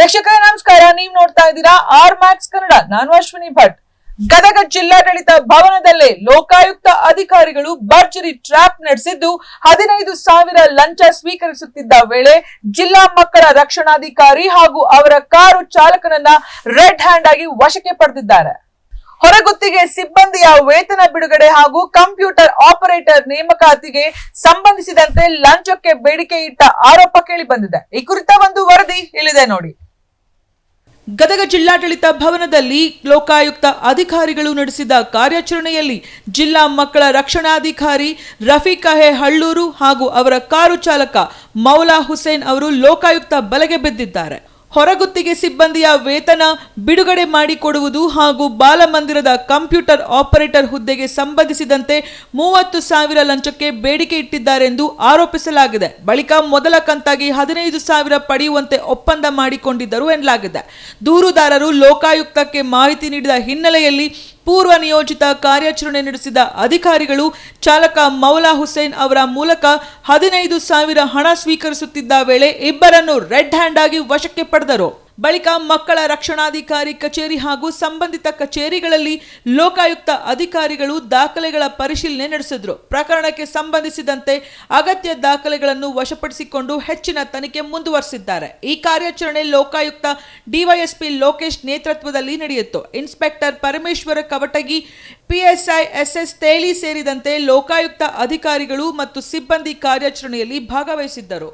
ವೀಕ್ಷಕರೇ ನಮಸ್ಕಾರ, ನೀವು ನೋಡ್ತಾ ಇದ್ದೀರಾ ಆರ್ ಮ್ಯಾಕ್ಸ್ ಕನ್ನಡ. ನಾನು ಅಶ್ವಿನಿ ಭಟ್. ಗದಗ ಜಿಲ್ಲಾಡಳಿತ ಭವನದಲ್ಲೇ ಲೋಕಾಯುಕ್ತ ಅಧಿಕಾರಿಗಳು ಭರ್ಜರಿ ಟ್ರ್ಯಾಪ್ ನಡೆಸಿದ್ದು 15,000 ಲಂಚ ಸ್ವೀಕರಿಸುತ್ತಿದ್ದ ವೇಳೆ ಜಿಲ್ಲಾ ಮಕ್ಕಳ ರಕ್ಷಣಾಧಿಕಾರಿ ಹಾಗೂ ಅವರ ಕಾರು ಚಾಲಕನನ್ನ ರೆಡ್ ಹ್ಯಾಂಡ್ ಆಗಿ ವಶಕ್ಕೆ ಪಡೆದಿದ್ದಾರೆ. ಹೊರಗುತ್ತಿಗೆ ಸಿಬ್ಬಂದಿಯ ವೇತನ ಬಿಡುಗಡೆ ಹಾಗೂ ಕಂಪ್ಯೂಟರ್ ಆಪರೇಟರ್ ನೇಮಕಾತಿಗೆ ಸಂಬಂಧಿಸಿದಂತೆ ಲಂಚಕ್ಕೆ ಬೇಡಿಕೆ ಇಟ್ಟ ಆರೋಪ ಕೇಳಿ ಬಂದಿದೆ. ಈ ಕುರಿತ ಒಂದು ವರದಿ ಇಲ್ಲಿದೆ ನೋಡಿ. ಗದಗ ಜಿಲ್ಲಾಡಳಿತ ಭವನದಲ್ಲಿ ಲೋಕಾಯುಕ್ತ ಅಧಿಕಾರಿಗಳು ನಡೆಸಿದ ಕಾರ್ಯಾಚರಣೆಯಲ್ಲಿ ಜಿಲ್ಲಾ ಮಕ್ಕಳ ರಕ್ಷಣಾಧಿಕಾರಿ ರಫೀಕಹೆ ಹಳ್ಳೂರು ಹಾಗೂ ಅವರ ಕಾರು ಚಾಲಕ ಮೌಲಾ ಹುಸೇನ್ ಅವರು ಲೋಕಾಯುಕ್ತ ಬಲೆಗೆ ಬಿದ್ದಿದ್ದಾರೆ. ಹೊರಗುತ್ತಿಗೆ ಸಿಬ್ಬಂದಿಯ ವೇತನ ಬಿಡುಗಡೆ ಮಾಡಿಕೊಡುವುದು ಹಾಗೂ ಬಾಲಮಂದಿರದ ಕಂಪ್ಯೂಟರ್ ಆಪರೇಟರ್ ಹುದ್ದೆಗೆ ಸಂಬಂಧಿಸಿದಂತೆ 30,000 ಲಂಚಕ್ಕೆ ಬೇಡಿಕೆ ಇಟ್ಟಿದ್ದಾರೆಂದು ಆರೋಪಿಸಲಾಗಿದೆ. ಬಳಿಕ ಮೊದಲ ಕಂತಾಗಿ 15,000 ಪಡೆಯುವಂತೆ ಒಪ್ಪಂದ ಮಾಡಿಕೊಂಡಿದ್ದರು ಎನ್ನಲಾಗಿದೆ. ದೂರುದಾರರು ಲೋಕಾಯುಕ್ತಕ್ಕೆ ಮಾಹಿತಿ ನೀಡಿದ ಹಿನ್ನೆಲೆಯಲ್ಲಿ ಪೂರ್ವ ನಿಯೋಜಿತ ಕಾರ್ಯಾಚರಣೆ ನಡೆಸಿದ ಅಧಿಕಾರಿಗಳು ಚಾಲಕ ಮೌಲಾ ಹುಸೇನ್ ಅವರ ಮೂಲಕ 15,000 ಹಣ ಸ್ವೀಕರಿಸುತ್ತಿದ್ದ ವೇಳೆ ಇಬ್ಬರನ್ನು ರೆಡ್ ಹ್ಯಾಂಡ್ ಆಗಿ ವಶಕ್ಕೆ ಪಡೆದರು. ಬಳಿಕ ಮಕ್ಕಳ ರಕ್ಷಣಾಧಿಕಾರಿ ಕಚೇರಿ ಹಾಗೂ ಸಂಬಂಧಿತ ಕಚೇರಿಗಳಲ್ಲಿ ಲೋಕಾಯುಕ್ತ ಅಧಿಕಾರಿಗಳು ದಾಖಲೆಗಳ ಪರಿಶೀಲನೆ ನಡೆಸಿದ್ರು. ಪ್ರಕರಣಕ್ಕೆ ಸಂಬಂಧಿಸಿದಂತೆ ಅಗತ್ಯ ದಾಖಲೆಗಳನ್ನು ವಶಪಡಿಸಿಕೊಂಡು ಹೆಚ್ಚಿನ ತನಿಖೆ ಮುಂದುವರೆಸಿದ್ದಾರೆ. ಈ ಕಾರ್ಯಾಚರಣೆ ಲೋಕಾಯುಕ್ತ ಡಿವೈಎಸ್ಪಿ ಲೋಕೇಶ್ ನೇತೃತ್ವದಲ್ಲಿ ನಡೆಯಿತು. Inspector Parameshwara Kavatagi, PSI SS Teli ಸೇರಿದಂತೆ ಲೋಕಾಯುಕ್ತ ಅಧಿಕಾರಿಗಳು ಮತ್ತು ಸಿಬ್ಬಂದಿ ಕಾರ್ಯಾಚರಣೆಯಲ್ಲಿ ಭಾಗವಹಿಸಿದ್ದರು.